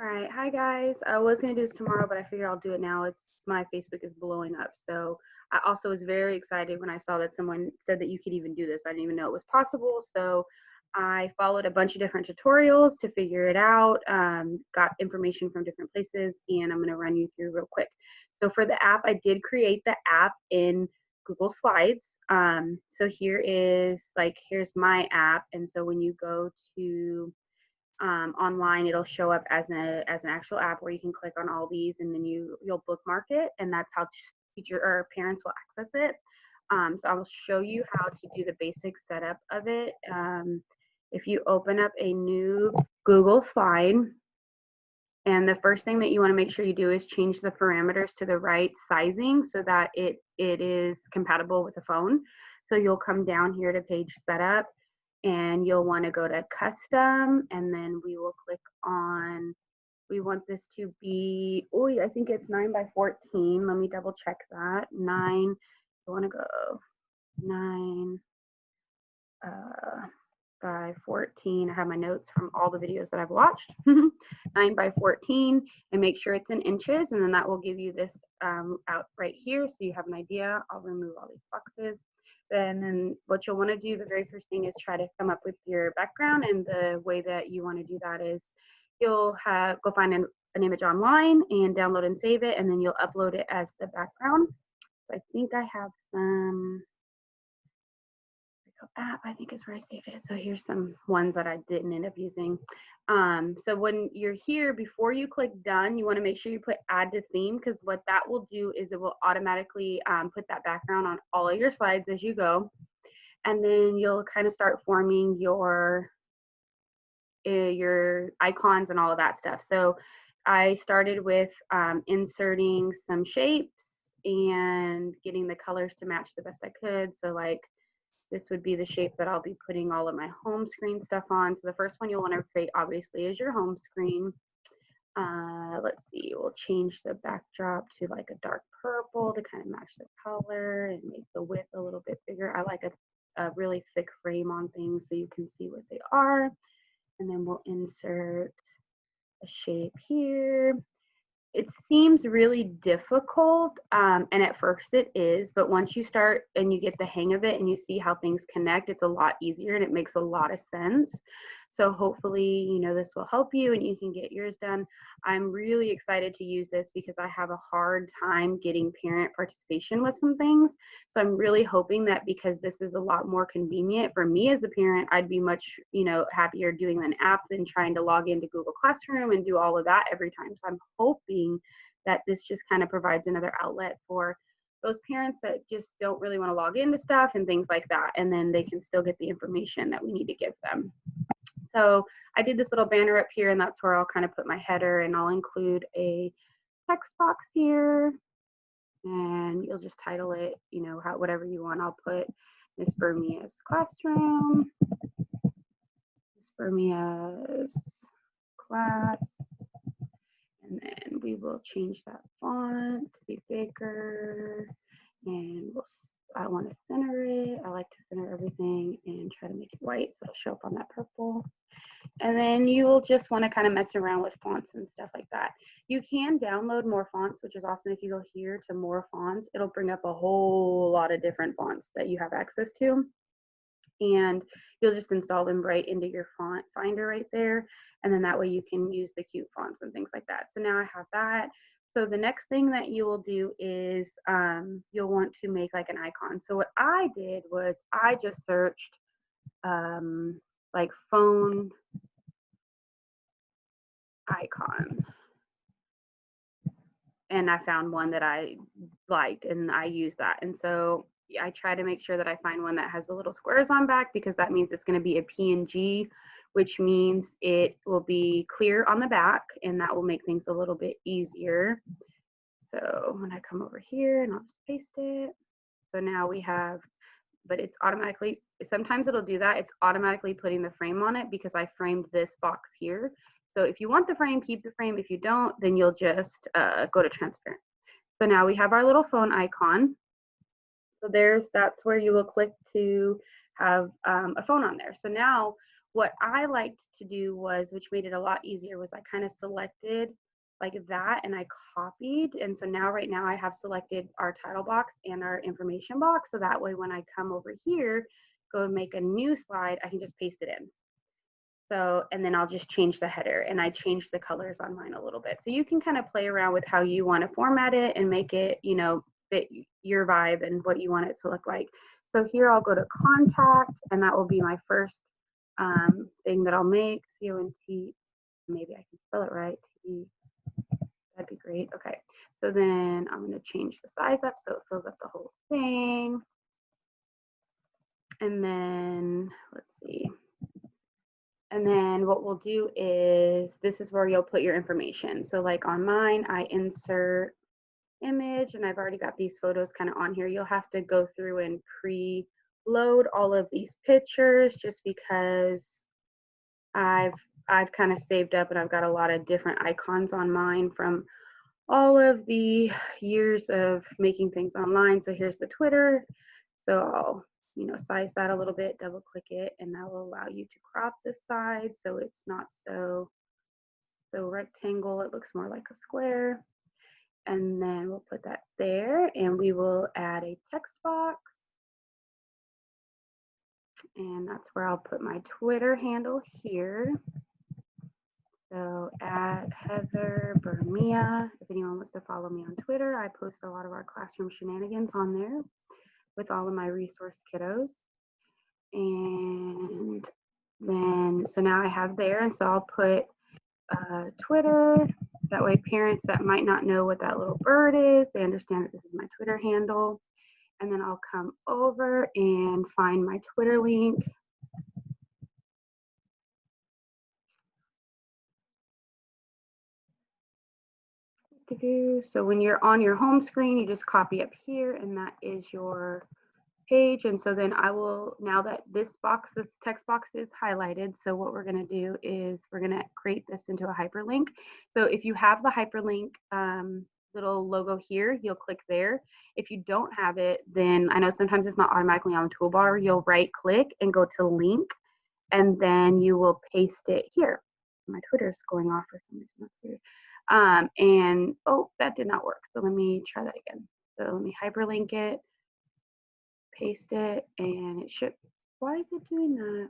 All right, hi guys. I was gonna do this tomorrow, but I figured I'll do it now. It's my Facebook is blowing up. So I also was very excited when I saw that someone said that you could even do this. I didn't even know it was possible. So I followed a bunch of different tutorials to figure it out, got information from different places, and I'm gonna run you through real quick. So for the app, I did create the app in Google Slides. So here's my app. And so when you go to online, it'll show up as an actual app where you can click on all these, and then you'll bookmark it, and that's how teacher or parents will access it. So I will show you how to do the basic setup of it. If you open up a new Google slide, and the first thing that you want to make sure you do is change the parameters to the right sizing so that it is compatible with the phone. So you'll come down here to page setup, and you'll want to go to custom, and then we will click on, we want this to be, oh, I think it's 9 by 14. Let me double check that. 9, I want to go 9 by 14. I have my notes from all the videos that I've watched. 9 by 14, and make sure it's in inches, and then that will give you this out right here so you have an idea. I'll remove all these boxes. And then what you'll want to do, the very first thing is try to come up with your background, and the way that you want to do that is you'll go find an image online and download and save it, and then you'll upload it as the background. So I think I have some app, I think is where I saved it. So here's some ones that I didn't end up using. So when you're here, before you click done, you want to make sure you put add to theme, because what that will do is it will automatically put that background on all of your slides as you go. And then you'll kind of start forming your icons and all of that stuff. So I started with inserting some shapes and getting the colors to match the best I could. So like this would be the shape that I'll be putting all of my home screen stuff on. So the first one you'll want to create obviously is your home screen. Let's see, we'll change the backdrop to like a dark purple to kind of match the color and make the width a little bit bigger. I like a really thick frame on things so you can see what they are. And then we'll insert a shape here. It seems really difficult, and at first it is, but once you start and you get the hang of it and you see how things connect, it's a lot easier and it makes a lot of sense. So hopefully, this will help you and you can get yours done. I'm really excited to use this because I have a hard time getting parent participation with some things. So I'm really hoping that because this is a lot more convenient for me as a parent, I'd be much, happier doing an app than trying to log into Google Classroom and do all of that every time. So I'm hoping that this just kind of provides another outlet for those parents that just don't really want to log into stuff and things like that, and then they can still get the information that we need to give them. So I did this little banner up here, and that's where I'll kind of put my header, and I'll include a text box here, and you'll just title it, whatever you want. I'll put Miss Bermia's classroom, Miss Bermia's class, and then we will change that font to be bigger, and I want to center it. I like to center everything and try to make it white so it'll show up on that purple. And then you will just want to kind of mess around with fonts and stuff like that. You can download more fonts, which is awesome. If you go here to more fonts, it'll bring up a whole lot of different fonts that you have access to. And you'll just install them right into your font finder right there. And then that way you can use the cute fonts and things like that. So now I have that. So the next thing that you will do is you'll want to make like an icon. So what I did was I just searched like phone icon, and I found one that I liked and I used that. And so I try to make sure that I find one that has the little squares on back, because that means it's going to be a PNG, which means it will be clear on the back, and that will make things a little bit easier. So when I come over here and I'll just paste it. So now we have, but it's automatically, sometimes it'll do that. It's automatically putting the frame on it because I framed this box here. So if you want the frame, keep the frame. If you don't, then you'll just go to transparent. So now we have our little phone icon. So that's where you will click to have a phone on there. So now What I liked to do was, which made it a lot easier, was I kind of selected like that and I copied. And so now right now I have selected our title box and our information box. So that way when I come over here, go and make a new slide, I can just paste it in. So, and then I'll just change the header, and I changed the colors on mine a little bit. So you can kind of play around with how you want to format it and make it, you know, fit your vibe and what you want it to look like. So here I'll go to contact, and that will be my first thing that I'll make. C-O-N-T, maybe I can spell it right. T, that'd be great. Okay, so then I'm going to change the size up so it fills up the whole thing. And then let's see. And then what we'll do is, this is where you'll put your information. So like on mine, I insert image, and I've already got these photos kind of on here. You'll have to go through and pre-load all of these pictures just because I've kind of saved up and I've got a lot of different icons on mine from all of the years of making things online. So here's the Twitter. So I'll, you know, size that a little bit, double click it, and that will allow you to crop the side so it's not so rectangle, it looks more like a square. And then we'll put that there, and we will add a text box. And that's where I'll put my Twitter handle here. So at Heather Bermia, if anyone wants to follow me on Twitter, I post a lot of our classroom shenanigans on there with all of my resource kiddos. And then, so now I have there, and so I'll put Twitter. That way parents that might not know what that little bird is, they understand that this is my Twitter handle. And then I'll come over and find my Twitter link. So when you're on your home screen, you just copy up here, and that is your page. And so then I will, now that this box, this text box is highlighted, so what we're going to do is we're going to create this into a hyperlink. So if you have the hyperlink little logo here, you'll click there. If you don't have it, then I know sometimes it's not automatically on the toolbar. You'll right click and go to link, and then you will paste it here. My Twitter's going off for some reason. That's weird. And oh, that did not work. So let me try that again. So let me hyperlink it, paste it, and it should. Why is it doing that?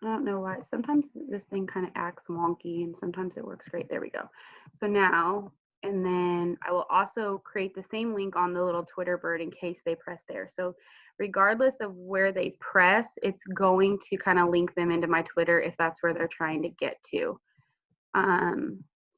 I don't know why. Sometimes this thing kind of acts wonky, and sometimes it works great. There we go. So now, and then I will also create the same link on the little Twitter bird in case they press there. So regardless of where they press, it's going to kind of link them into my Twitter if that's where they're trying to get to.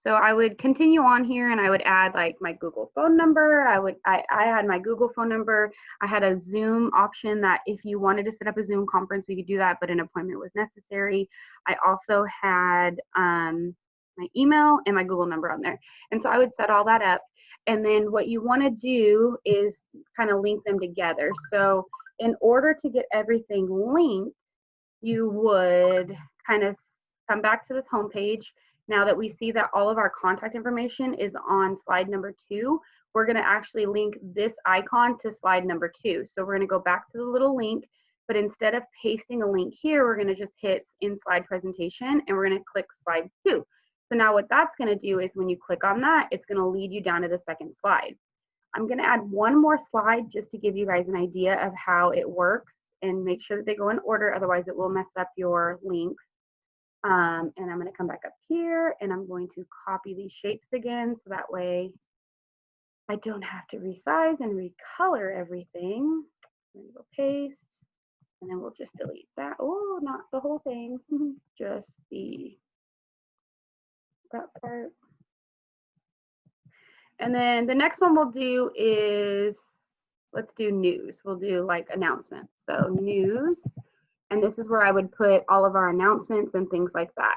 So I would continue on here, and I would add like my Google phone number. I had my Google phone number. I had a Zoom option that if you wanted to set up a Zoom conference, we could do that, but an appointment was necessary. I also had my email and my Google number on there. And so I would set all that up. And then what you want to do is kind of link them together. So in order to get everything linked, you would kind of come back to this home page. Now that we see that all of our contact information is on slide number 2, we're going to actually link this icon to slide number 2. So we're going to go back to the little link, but instead of pasting a link here, we're going to just hit in slide presentation, and we're going to click slide 2. So now what that's going to do is when you click on that, it's going to lead you down to the second slide. I'm going to add one more slide just to give you guys an idea of how it works and make sure that they go in order. Otherwise, it will mess up your links. And I'm going to come back up here, and I'm going to copy these shapes again, so that way I don't have to resize and recolor everything. I'm going to go paste, and then we'll just delete that. Oh, not the whole thing, just that part. And then the next one we'll do is, let's do news. We'll do like announcements. So news. And this is where I would put all of our announcements and things like that.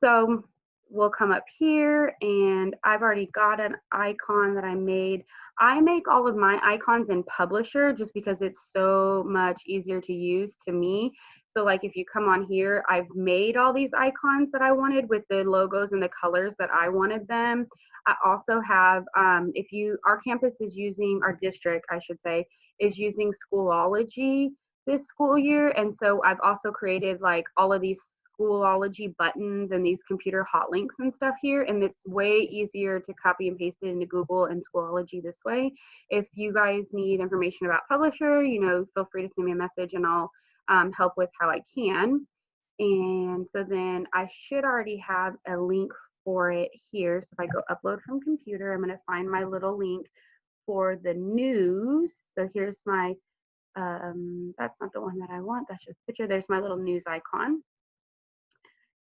So we'll come up here, and I've already got an icon that I made. I make all of my icons in Publisher just because it's so much easier to use to me. So like if you come on here, I've made all these icons that I wanted with the logos and the colors that I wanted them. I also have, our campus is using, our district, I should say, is using Schoology. this school year. And so I've also created like all of these Schoolology buttons and these computer hot links and stuff here. And it's way easier to copy and paste it into Google and Schoolology this way. If you guys need information about Publisher, you know, feel free to send me a message and I'll help with how I can. And so then I should already have a link for it here. So if I go upload from computer, I'm going to find my little link for the news. So here's my, that's not the one that I want. That's just a picture. There's my little news icon.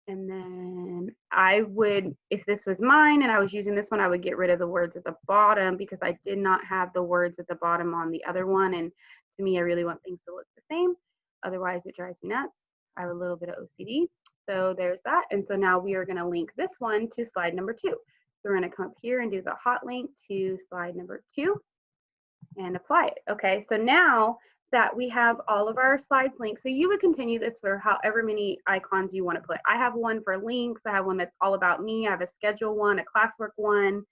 And then I would, if this was mine and I was using this one, I would get rid of the words at the bottom because I did not have the words at the bottom on the other one. And to me, I really want things to look the same. Otherwise, it drives me nuts. I have a little bit of OCD. So there's that. And so now we are going to link this one to slide number 2. So we're going to come up here and do the hot link to slide number 2 and apply it. Okay, so now that we have all of our slides linked, so you would continue this for however many icons you want to put. I have one for links, I have one that's all about me, I have a schedule one, a classwork one,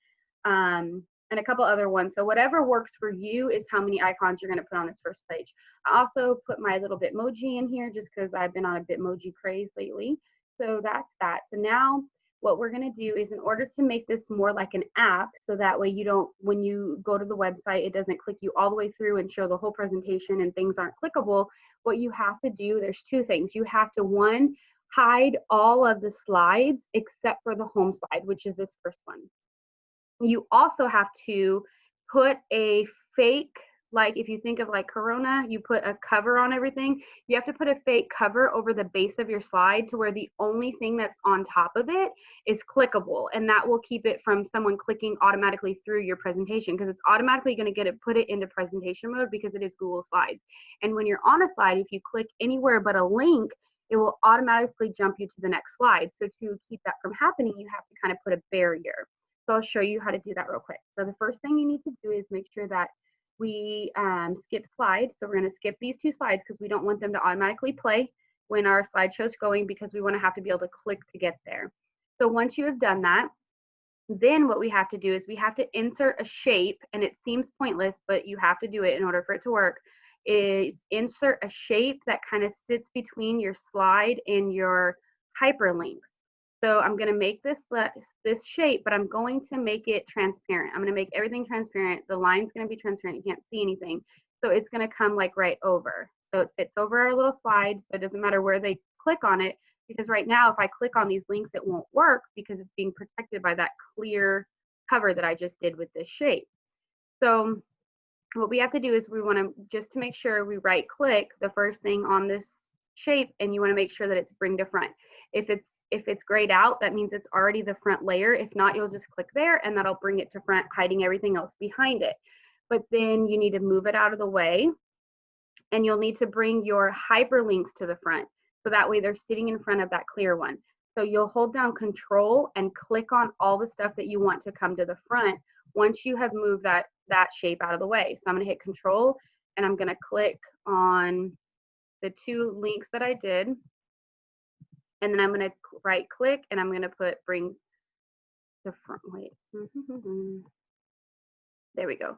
and a couple other ones. So whatever works for you is how many icons you're going to put on this first page. I also put my little Bitmoji in here just because I've been on a Bitmoji craze lately. So that's that. So now what we're going to do is, in order to make this more like an app, so that way you don't, when you go to the website, it doesn't click you all the way through and show the whole presentation and things aren't clickable. What you have to do, there's 2 things. You have to, one, hide all of the slides except for the home slide, which is this first one. You also have to put a fake, like if you think of like Corona, you put a cover on everything. You have to put a fake cover over the base of your slide to where the only thing that's on top of it is clickable. And that will keep it from someone clicking automatically through your presentation, because it's automatically going to get it, put it into presentation mode because it is Google Slides. And when you're on a slide, if you click anywhere but a link, it will automatically jump you to the next slide. So to keep that from happening, you have to kind of put a barrier. So I'll show you how to do that real quick. So the first thing you need to do is make sure that we skip slides. So we're going to skip these 2 slides because we don't want them to automatically play when our slideshow's going, because we want to have to be able to click to get there. So once you have done that, then what we have to do is we have to insert a shape, and it seems pointless, but you have to do it in order for it to work, is insert a shape that kind of sits between your slide and your hyperlinks. So I'm going to make this shape, but I'm going to make it transparent. I'm going to make everything transparent. The line's going to be transparent. You can't see anything. So it's going to come like right over. So it fits over our little slide. So it doesn't matter where they click on it, because right now if I click on these links, it won't work because it's being protected by that clear cover that I just did with this shape. So what we have to do is we want to, just to make sure, we right click the first thing on this shape, and you want to make sure that it's bring to front. If it's grayed out, that means it's already the front layer. If not, you'll just click there and that'll bring it to front, hiding everything else behind it. But then you need to move it out of the way, and you'll need to bring your hyperlinks to the front. So that way they're sitting in front of that clear one. So you'll hold down Control and click on all the stuff that you want to come to the front once you have moved that shape out of the way. So I'm going to hit Control, and I'm going to click on the 2 links that I did. And then I'm going to right click, and I'm going to put bring the front, wait. There we go.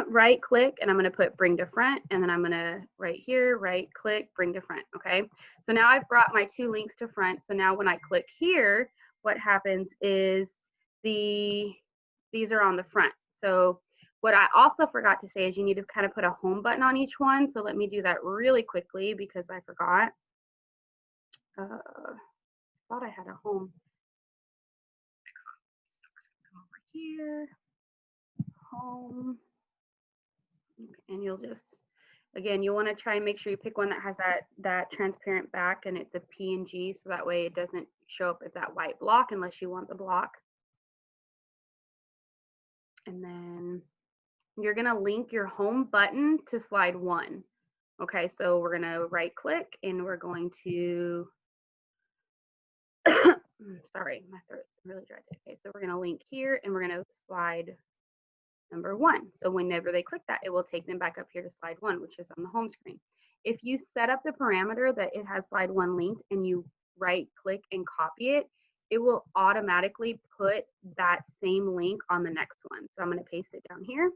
Right click, and I'm going to put bring to front, and then I'm going to right here, right click, bring to front. Okay. So now I've brought my 2 links to front. So now when I click here, what happens is these are on the front. So what I also forgot to say is you need to kind of put a home button on each one. So let me do that really quickly because I forgot. Thought I had a home. Come over here, home, and you'll just, again, you want to try and make sure you pick one that has that transparent back and it's a PNG, so that way it doesn't show up as that white block unless you want the block. And then you're going to link your home button to slide 1. Okay, so we're going to right click, and we're going to sorry, my throat's really dry. Okay, so we're going to link here, and we're going to slide number 1. So whenever they click that, it will take them back up here to slide 1, which is on the home screen. If you set up the parameter that it has slide 1 linked and you right click and copy it, it will automatically put that same link on the next one. So I'm going to paste it down here.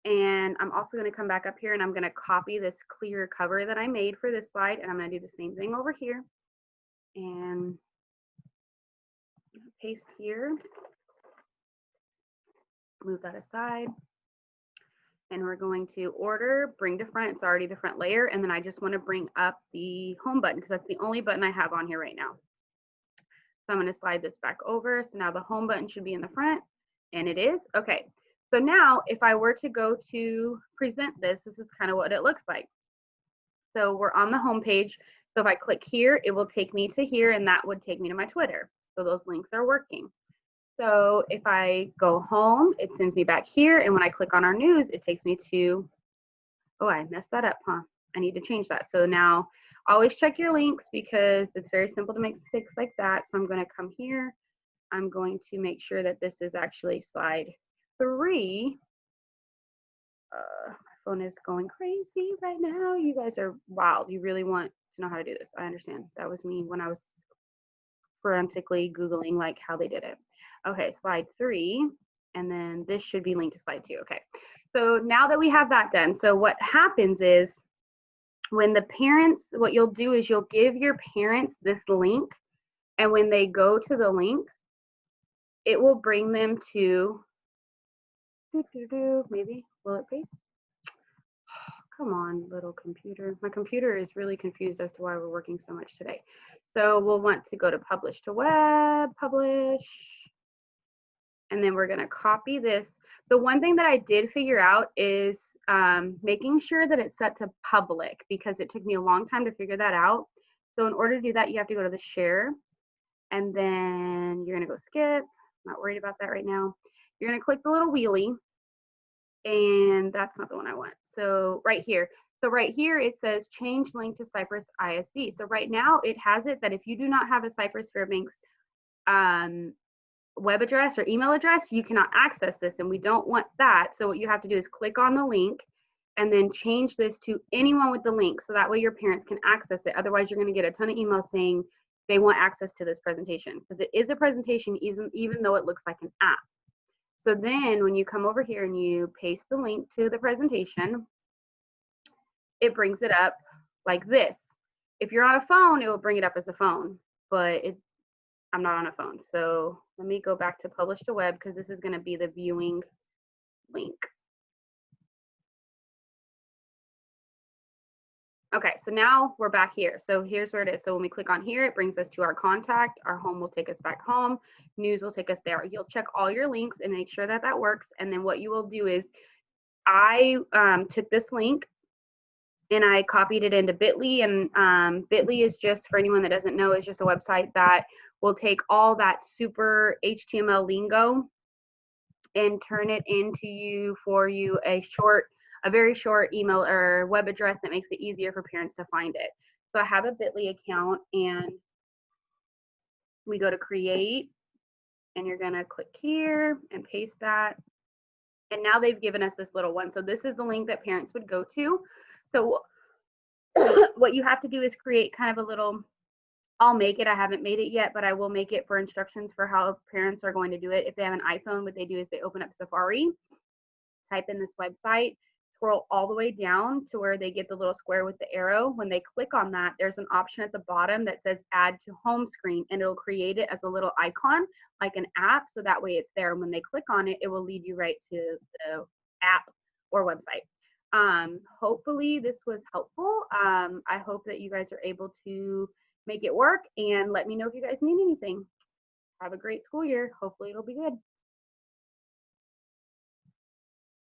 And I'm also going to come back up here and I'm going to copy this clear cover that I made for this slide. And I'm going to do the same thing over here and paste here, move that aside. And we're going to order, bring to front. It's already the front layer. And then I just want to bring up the home button because that's the only button I have on here right now. So I'm going to slide this back over. So now the home button should be in the front, and it is. Okay. So now if I were to go to present this, this is kind of what it looks like. So we're on the home page. So if I click here, it will take me to here, and that would take me to my Twitter. So those links are working. So if I go home, it sends me back here. And when I click on our news, it takes me to, oh, I messed that up, huh? I need to change that. So now always check your links because it's very simple to make mistakes like that. So I'm going to come here. I'm going to make sure that this is actually slide 3. My phone is going crazy right now. You guys are wild. You really want to know how to do this. I understand. That was me when I was forensically Googling like how they did it. Okay, slide 3. And then this should be linked to slide 2. Okay. So now that we have that done, so what happens is when the parents, what you'll do is you'll give your parents this link. And when they go to the link, it will bring them to, maybe, will it paste? Come on, little computer. My computer is really confused as to why we're working so much today. So we'll want to go to publish to web, publish, and then we're gonna copy this. The one thing that I did figure out is making sure that it's set to public because it took me a long time to figure that out. So in order to do that, you have to go to the share, and then you're gonna go skip. Not worried about that right now. You're gonna click the little wheelie, and that's not the one I want. So right here. So right here it says change link to Cypress ISD. So right now it has it that if you do not have a Cypress Fairbanks web address or email address, you cannot access this, and we don't want that. So what you have to do is click on the link and then change this to anyone with the link so that way your parents can access it. Otherwise you're going to get a ton of emails saying they want access to this presentation because it is a presentation even though it looks like an app. So then when you come over here and you paste the link to the presentation, it brings it up like this. If you're on a phone, it will bring it up as a phone, but I'm not on a phone. So let me go back to publish to web because this is going to be the viewing link. Okay, so now we're back here. So here's where it is. So when we click on here, it brings us to our contact. Our home will take us back home. News will take us there. You'll check all your links and make sure that that works. And then what you will do is I took this link and I copied it into Bitly. And Bitly is just, for anyone that doesn't know, is just a website that will take all that super HTML lingo and turn it into for you a very short email or web address that makes it easier for parents to find it. So I have a Bitly account and we go to create and you're gonna click here and paste that. And now they've given us this little one. So this is the link that parents would go to. So what you have to do is create kind of a little, I'll make it, I haven't made it yet, but I will make it for instructions for how parents are going to do it. If they have an iPhone, what they do is they open up Safari, type in this website, scroll all the way down to where they get the little square with the arrow. When they click on that, there's an option at the bottom that says add to home screen, and it'll create it as a little icon like an app, so that way it's there. And when they click on it, it will lead you right to the app or website. Hopefully this was helpful. I hope that you guys are able to make it work, and let me know if you guys need anything. Have a great school year. Hopefully it'll be good.